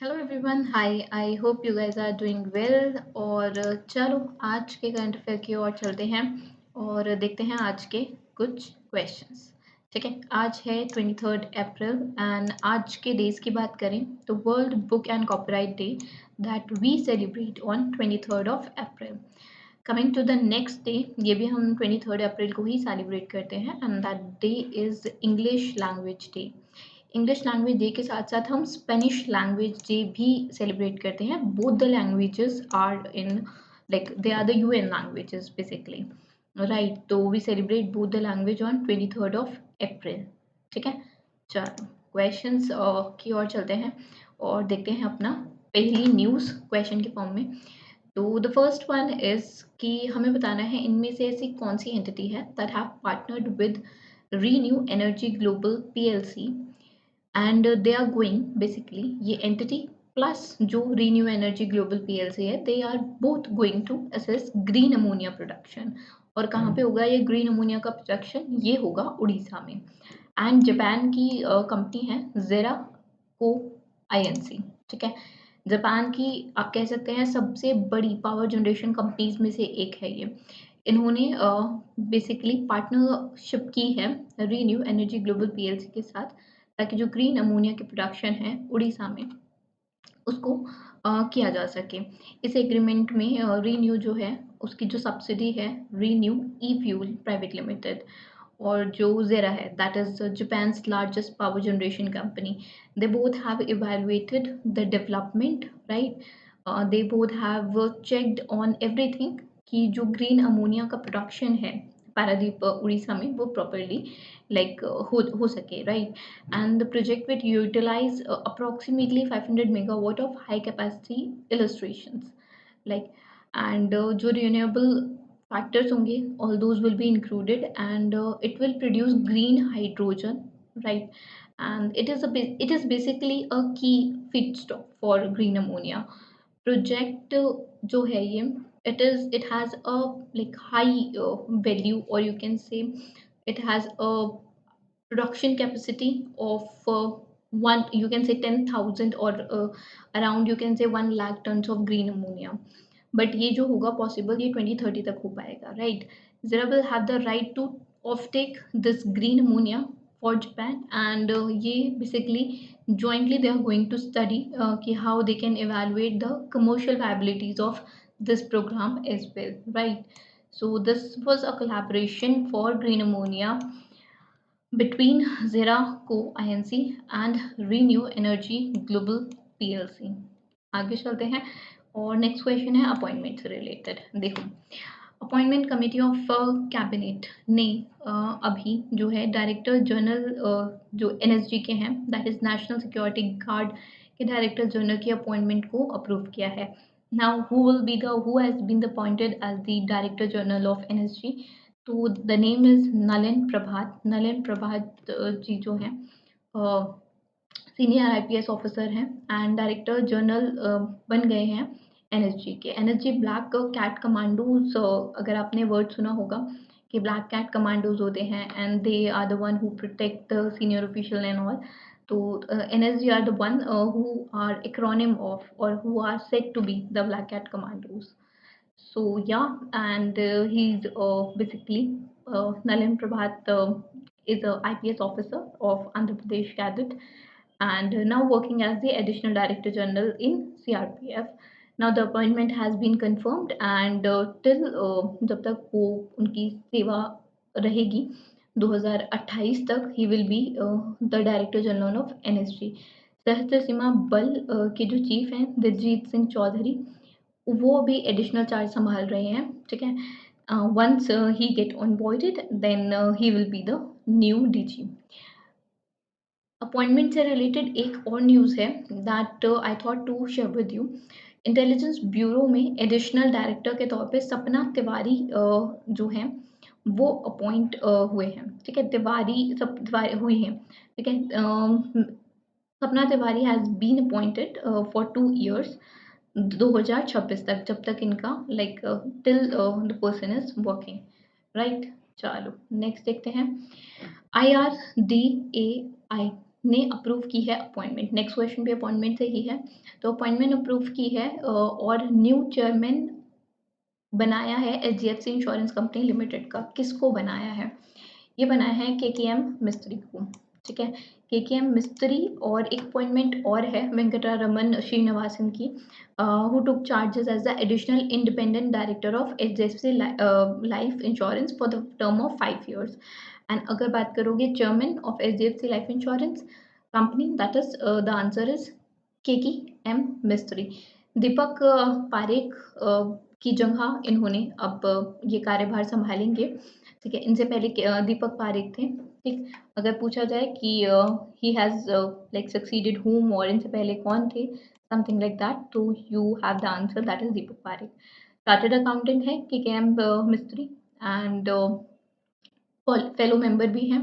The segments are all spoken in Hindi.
Hello everyone, hi. I hope you guys are doing well. और चलो आज के करंट अफेयर की ओर चलते हैं और देखते हैं आज के कुछ क्वेश्चंस। ठीक है, आज है 23 अप्रैल एंड आज के डेज की बात करें तो world book and copyright day that we celebrate on 23 April. Coming to the next day, ये भी हम 23 अप्रैल को ही सेलिब्रेट करते हैं and that day is English language day. English language day के साथ साथ हम स्पेनिश लैंग्वेज डे भी सेलिब्रेट करते हैं। Both the languages are in like they are the UN languages basically, right. तो we celebrate both the language on 23 April. ठीक है, चलो क्वेश्चंस की ओर चलते हैं और देखते हैं अपना पहली न्यूज़ क्वेश्चन के फॉर्म में। तो द फर्स्ट वन इज कि हमें बताना है इनमें से ऐसी कौन सी एंटिटी है that have partnered with ReNew Energy Global PLC and they are going basically, ये एंटिटी प्लस जो रीन्यू एनर्जी ग्लोबल पीएलसी है, they are both going to assess green ammonia production. और कहाँ पे होगा ये ग्रीन अमोनिया का प्रोडक्शन? ये होगा उड़ीसा में। एंड जापान की कंपनी है जेरा को आईएनसी। ठीक है, जापान की आप कह सकते हैं सबसे बड़ी पावर जनरेशन कंपनीज में से एक है ये। इन्होंने बेसिकली पार्टनरशिप की है रीन्यू एनर्जी ग्लोबल पीएलसी के साथ, ताकि जो ग्रीन अमोनिया की प्रोडक्शन है उड़ीसा में उसको किया जा सके। इस एग्रीमेंट में रीन्यू जो है उसकी जो सब्सिडी है रीन्यू ई फ्यूल प्राइवेट लिमिटेड, और जो जेरा है that is Japan's largest power generation company, they both have evaluated the development, right. They both have checked on everything कि जो ग्रीन अमोनिया का प्रोडक्शन है पारादीप उड़ीसा में वो प्रॉपरली लाइक हो सके, right. And the project will utilize approximately 500 megawatt of high capacity illustrations, like, and जो renewable factors होंगे all those will be included, and it will produce green hydrogen, right. And it is basically a key feedstock for green ammonia project। जो है ये it has a like high value, or you can say it has a production capacity of one, you can say 10,000, or around you can say 1 lakh tons of green ammonia। But ये जो होगा पॉसिबल ये 2030 तक हो पाएगा, right. JERA will have the right to offtake this green ammonia for Japan, and ये basically jointly they are going to study कि how they can evaluate the commercial viabilities of this program as well, right. So this was a collaboration for green ammonia between Zera Co Inc. and Renew Energy Global PLC। आगे चलते हैं और नेक्स्ट क्वेश्चन है अपॉइंटमेंट से रिलेटेड। देखो, अपॉइंटमेंट कमेटी ऑफ कैबिनेट ने अभी जो है डायरेक्टर जनरल जो एनएसजी के हैं that is national security guard के डायरेक्टर जनरल की अपॉइंटमेंट को अप्रूव किया है। Now who has been appointed as the director general of NSG? तो the name is Nalin Prabhat. Nalin Prabhat ji जो हैं सीनियर आईपीएस ऑफिसर हैं एंड डायरेक्टर जनरल बन गए हैं एनएसजी के। एनएसजी ब्लैक कैट कमांडोज, अगर आपने वर्ड सुना होगा कि ब्लैक कैट कमांडोज होते हैं and they are the one who protect the senior official and all. तो NSG are the one who are acronym of और who are said to be the black cat commandos. So yeah, and he's basically Nalin Prabhat is a IPS officer of Andhra Pradesh Cadet, and now working as the Additional Director General in CRPF. Now the appointment has been confirmed, and till जब तक वो उनकी सेवा रहेगी 2028 तक, he will be the Director General of NSG। सशस्त्र सीमा बल के जो चीफ हैं दिलजीत सिंह चौधरी, वो भी एडिशनल चार्ज संभाल रहे हैं। ठीक है, once he get onboarded then he will be the new DG. Appointment से रिलेटेड एक और न्यूज़ है that I thought to share with you. Intelligence Bureau में एडिशनल डायरेक्टर के तौर पे सपना तिवारी जो हैं वो अपॉइंट हुए हैं। ठीक है, तिवारी हुई हैं। ठीक है, Sapna Tiwari has been appointed for 2 years 2026 तक, जब तक इनका like till the person is working, right. चलो नेक्स्ट देखते हैं। IRDAI ने अप्रूव की है अपॉइंटमेंट। नेक्स्ट क्वेश्चन भी अपॉइंटमेंट से ही है। तो अपॉइंटमेंट अप्रूव की है और न्यू चेयरमैन बनाया है एचडीएफसी इंश्योरेंस कंपनी लिमिटेड का। किसको बनाया है? ये बनाया है केकेएम मिस्त्री को। ठीक है, केकेएम मिस्त्री। और एक अपॉइंटमेंट और है वेंकटरमन श्रीनिवासन की, who took charges as the additional independent director of HDFC life insurance for the term of 5 years। And अगर बात करोगे chairman of HDFC life insurance company, that is the answer is KKM Mistry. Deepak Parekh की जगह इन्होंने अब ये कार्यभार संभालेंगे। ठीक है, इनसे पहले दीपक पारेख थे। ठीक, अगर पूछा जाए कि he has like succeeded whom और इनसे पहले कौन थे, समथिंग लाइक दैट, तो you have the answer, that is Deepak Parekh. Chartered accountant है KKM Mistry and fellow member भी हैं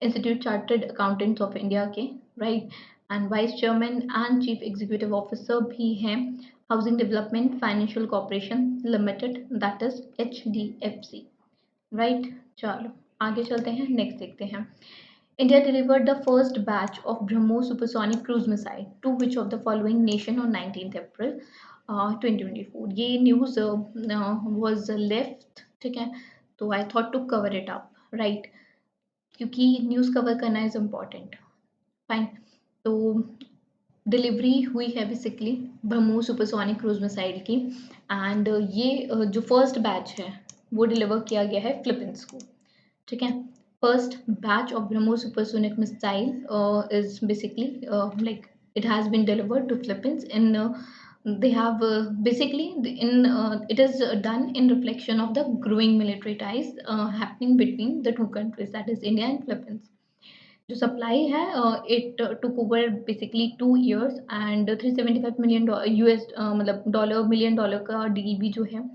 institute chartered accountants of India के, right. And vice chairman and chief executive officer भी हैं housing development financial corporation limited, that is HDFC, right. चलो आगे चलते हैं, नेक्स्ट देखते हैं। India delivered the first batch of BrahMos supersonic cruise missile to which of the following nation on 19th April 2024? ये न्यूज़ was left, ठीक है, तो I thought to cover it up, right, क्योंकि न्यूज़ कवर करना इज़ इम्पॉर्टेंट। फाइन, तो डिलीवरी हुई है basically BrahMos supersonic cruise missile की। एंड ये जो फर्स्ट बैच है वो डिलीवर किया गया है फिलीपींस को। ठीक है, first batch of BrahMos supersonic missile is basically like it has been delivered to Philippines in they have basically it is done in reflection of the growing military ties happening between the two countries, that is India and Philippines। जो सप्लाई है it took over basically 2 years and 375 million US मतलब $1 million का डीबी जो है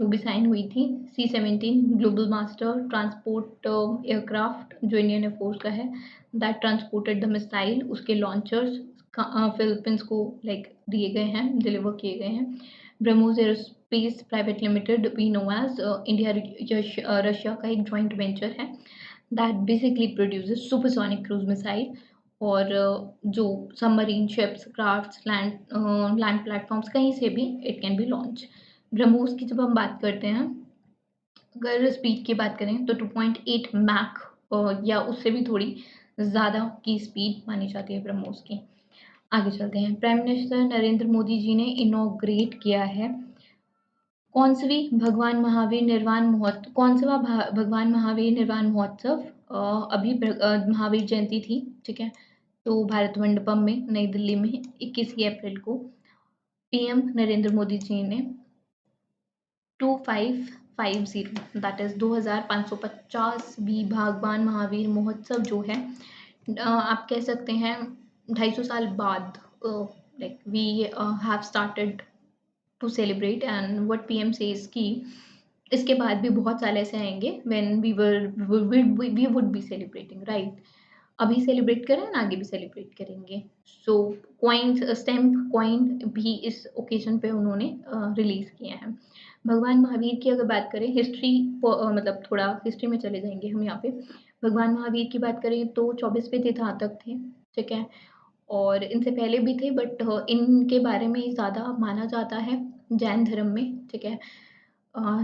वो भी साइन हुई थी। C-17 global master transport aircraft जो इंडियन एयरफोर्स का है, दैट ट्रांसपोर्टेड द मिसाइल, उसके लॉन्चर्स फिलीपींस को लाइक दिए गए हैं, डिलीवर किए गए हैं। BrahMos aerospace private limited we know as India Russia का एक जॉइंट वेंचर है that basically produces supersonic cruise missile. और जो submarine ships crafts land platforms कहीं से भी it can be launch. BrahMos की जब हम बात करते हैं, अगर स्पीड की बात करें तो 2.8 मैक या उससे भी थोड़ी ज़्यादा की स्पीड मानी जाती है ब्रह्मोस की। आगे चलते हैं। प्राइम मिनिस्टर नरेंद्र मोदी जी ने इनॉग्रेट किया है कौनसवी भगवान महावीर निर्वाण महोत्सव, कौनसवा भगवान महावीर निर्वाण महोत्सव अभी महावीर जयंती थी, ठीक है, तो भारत मंडपम में नई दिल्ली में 21 अप्रैल को पीएम नरेंद्र मोदी जी ने 2550 दैट इज 2550वीं भगवान महावीर महोत्सव जो है आप कह सकते हैं 250 साल बाद like we have started to celebrate. And what PM says कि इसके बाद भी बहुत साल ऐसे आएंगे when we would be celebrating, right. अभी सेलिब्रेट करें ना, आगे भी सेलिब्रेट करेंगे। सो कॉइन्स, स्टैम्प कॉइन भी इस ओकेजन पे उन्होंने रिलीज किए हैं। भगवान महावीर की अगर बात करें हिस्ट्री मतलब थोड़ा हिस्ट्री में चले जाएंगे हम यहाँ पे। भगवान महावीर की बात करें तो 24वें तीर्थाटक थे, ठीक है, और इनसे पहले भी थे बट इनके बारे में ज़्यादा माना जाता है जैन धर्म में, ठीक है।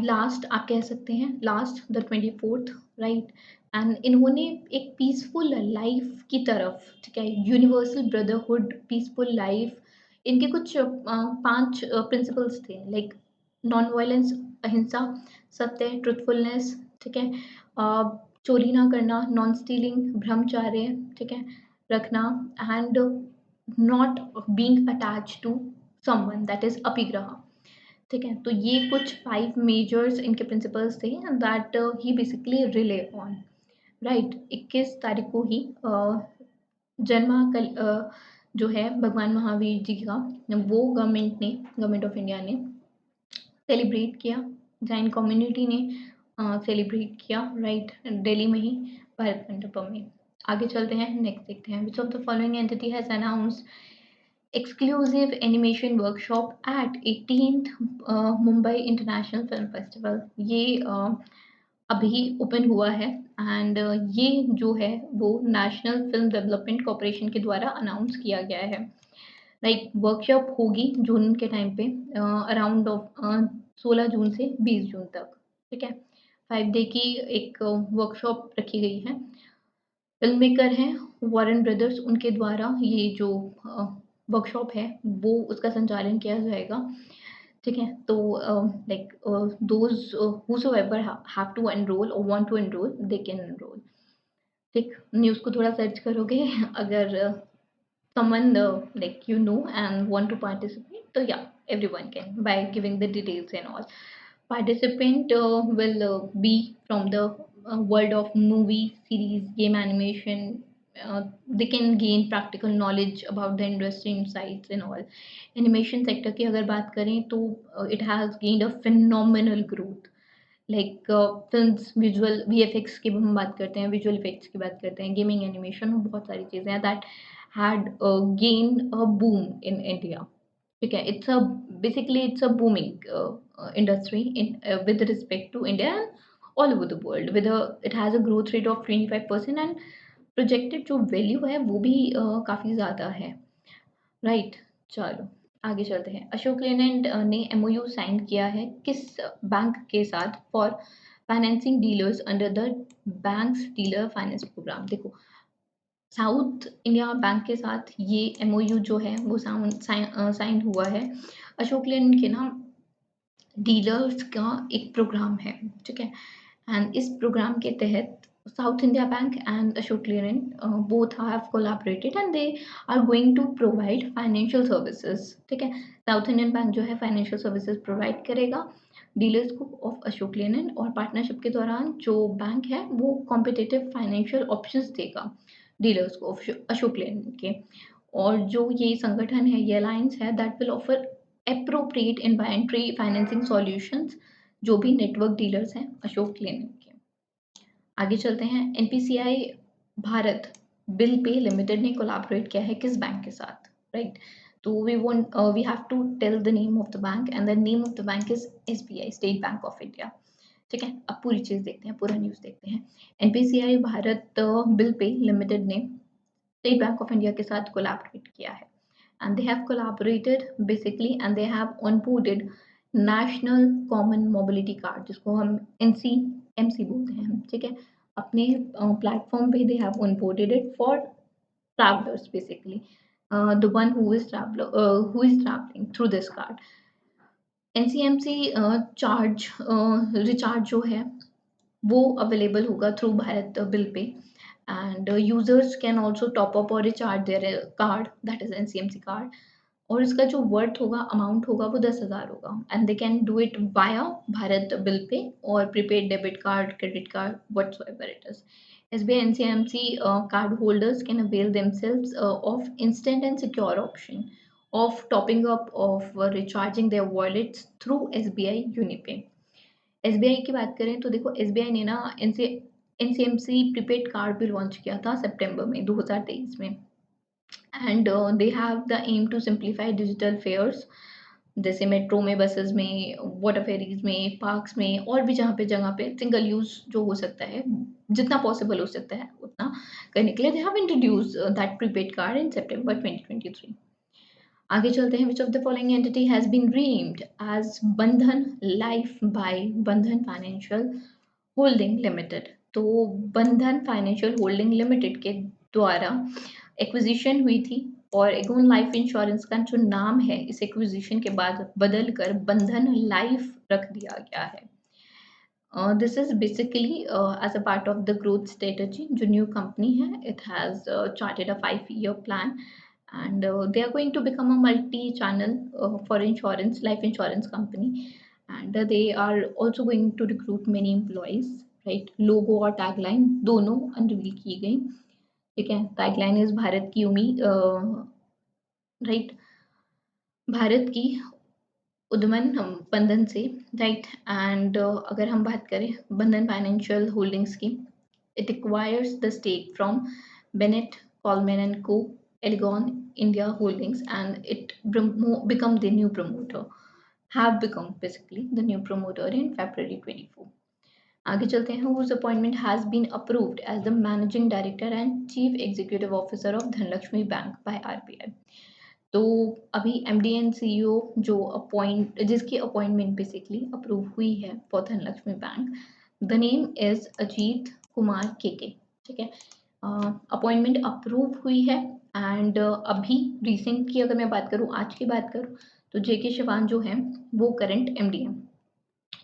लास्ट आप कह सकते हैं last the 24th, right. And इन्होंने एक पीसफुल लाइफ की तरफ, ठीक है, यूनिवर्सल ब्रदरहुड, पीसफुल लाइफ, इनके कुछ 5 प्रिंसिपल्स थे लाइक नॉन वायलेंस, अहिंसा, सत्य, ट्रुथफुलनेस, ठीक है, चोरी ना करना, नॉन स्टीलिंग, ब्रह्मचार्य, ठीक है, रखना, and not being attach to someone, that is aparigraha, ठीक है। तो ये कुछ 5 मेजर्स इनके प्रिंसिपल्स थे that he basically relay on, right. 21 तारीख को ही जो है भगवान महावीर जी का वो गवर्नमेंट ऑफ इंडिया ने सेलिब्रेट किया, जैन कम्युनिटी ने सेलिब्रेट किया, राइट, दिल्ली में ही भारत मंडपम में। आगे चलते हैं, नेक्स्ट देखते हैं। Which of the following entity has announced exclusive animation workshop at 18th Mumbai international film festival. ये अभी ओपन हुआ है एंड ये जो है वो नेशनल फिल्म डेवलपमेंट कॉर्पोरेशन के द्वारा अनाउंस किया गया है। लाइक वर्कशॉप होगी जून के टाइम पे, अराउंड ऑफ 16 जून से 20 जून तक, ठीक है। 5 डे की एक वर्कशॉप रखी गई है। फ़िल्म मेकर हैं वॉरेन ब्रदर्स, उनके द्वारा ये जो वर्कशॉप है वो उसका संचालन किया जाएगा, ठीक है। तो like those whosoever have to enrol और want to enrol they can enrol, ठीक। न्यूज़ को थोड़ा सर्च करोगे अगर someone like you know and want to participate, so yeah, everyone can by giving the details and all. Participant will be from the world of movie, series, game, animation. They can gain practical knowledge about the industry insights and all. Animation sector की अगर बात करें तो it has gained a phenomenal growth. Like films, visual VFX की हम बात करते हैं, विजुअल इफेक्ट्स की बात करते हैं, गेमिंग, एनिमेशन, बहुत सारी चीज़ें हैं that had gain a boom in India, ठीक है। It's a basically it's a booming industry in with respect to India and all over the world with it has a growth rate of 25% and projected जो वैल्यू है वो भी काफ़ी ज़्यादा है, राइट। चलो आगे चलते हैं। अशोक लेलैंड ने एमओयू साइन किया है किस बैंक के साथ for financing dealers under the banks dealer finance program. देखो, साउथ इंडिया बैंक के साथ ये एमओयू जो है वो साइन हुआ है। अशोक लेलैंड के ना डीलर्स का एक प्रोग्राम है, ठीक है। एंड इस प्रोग्राम के तहत South India bank and Ashok Leyland both have collaborated and they are going to provide financial services, ठीक है। साउथ इंडियन बैंक जो है फाइनेंशियल सर्विसेज प्रोवाइड करेगा डीलर्स को ऑफ अशोक लेलैंड, और पार्टनरशिप के दौरान जो बैंक है वो कॉम्पिटिटिव फाइनेंशियल ऑप्शंस देगा डीलर्स को अशोक लेलैंड के। और जो ये संगठन है, ये अलायंस है that will offer appropriate inventory financing solutions जो भी नेटवर्क डीलर्स हैं अशोक लेलैंड के। आगे चलते हैं। NPCI Bharat bill pay limited ने कोलैबोरेट किया है किस बैंक के साथ, राइट। तो we have to tell the name of the bank and the name of the bank is SBI, State Bank of India, ठीक है। अब पूरी चीज़ देखते हैं, पूरा न्यूज़ देखते हैं। NPCI Bharat bill pay limited ने स्टेट बैंक ऑफ इंडिया के साथ कोलैबोरेट किया है and they have collaborated basically and they have onboarded national common mobility card जिसको हम NCMC बोलते हैं, ठीक है। अपने प्लेटफॉर्म पे they have onboarded it for travelers basically, the one who is traveling through this card। NCMC charge recharge जो है वो अवेलेबल होगा through Bharat bill pay and users can also top up और recharge their card, that is NCMC card. और इसका जो वर्थ होगा, अमाउंट होगा, वो 10,000 होगा and they can do it via Bharat bill pay और prepaid debit card, credit card, whatsoever it is. SBI NCMC card holders can avail themselves of instant and secure option of topping up of recharging their wallets through SBI UniPay। SBI की बात करें तो देखो, एसबीआई ने ना एनसीएमसी प्रीपेड कार्ड भी लॉन्च किया था सितंबर में 2023 में and they have the aim to simplify digital fares, जैसे मेट्रो में, बसेस में, वाटर फेरीज में, पार्क्स में, और भी जहाँ पे सिंगल यूज जो हो सकता है, जितना पॉसिबल हो सकता है उतना करने के लिए they have introduce that prepaid card in सितंबर 2023। आगे चलते हैं। Which of the following entity has been renamed as Bandhan life by Bandhan financial holding limited. तो बंधन फाइनेंशियल होल्डिंग लिमिटेड के द्वारा एक्विजिशन हुई थी और एगोन लाइफ इंश्योरेंस का जो नाम है इस एक्विजिशन के बाद बदल कर बंधन लाइफ रख दिया गया है। This is basically as a part of the growth strategy जो न्यू कंपनी है, it has charted a 5 year plan and they are going to become a multi-channel for insurance, life insurance company, and they are also going to recruit many employees, right। लोगो और टैगलाइन दोनों अनरिवील की गई, ठीक है। टैगलाइन इज भारत की उम्मीद, राइट, भारत की उद्यमन हम बंधन से, राइट। एंड अगर हम बात करें बंधन फाइनेंशियल होल्डिंग्स की, it acquires the stake from Bennett Coleman and co Aegon India holdings and it become the new promoter, have become basically the new promoter in February 24। आगे चलते हैं। Whose appointment has been approved as the managing director and chief executive officer of Dhanlaxmi bank by RBI. तो अभी एमडी एंड सीईओ जो जिसकी अपॉइंटमेंट बेसिकली अप्रूव हुई है for Dhanlaxmi bank, the name is Ajit Kumar KK. ठीक है, अपॉइंटमेंट अप्रूव हुई है एंड अभी रिसेंट की अगर मैं बात करूँ, आज की बात करूँ, तो जेके शिवान जो है वो करंट एमडी है।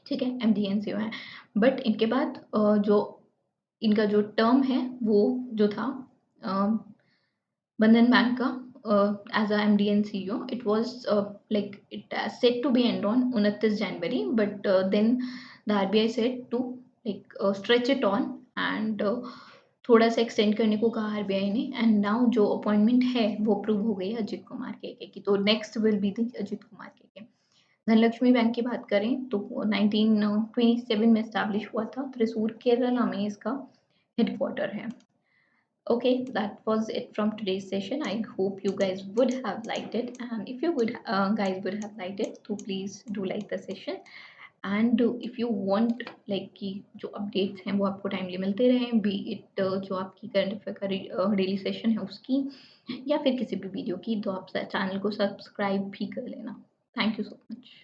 ठीक है, एमडी एंड सीईओ है, बट इनके बाद जो इनका जो टर्म है वो जो था बंधन बैंक का as a MD and CEO, it was like it set to be end on 29 January, but then the RBI said to like stretch it on and थोड़ा सा एक्सटेंड करने को कहा आरबीआई ने, एंड नाउ जो अपॉइंटमेंट है वो अप्रूव हो गई है अजीत कुमार केके की। तो next will be the Ajit Kumar KK. Dhanlaxmi bank की बात करें तो 1927 में एस्टैब्लिश हुआ था, त्रिशूर केरला में इसका हेडक्वार्टर है। Okay, that was it from today's session. I hope you guys would have liked it, and if you would guys would have liked it, so please do like the session. And if you want like कि जो updates हैं वो आपको timely मिलते रहें, be it जो आपकी current affair का daily session है उसकी, या फिर किसी भी वीडियो की, तो आप चैनल को सब्सक्राइब भी कर लेना। Thank you so much.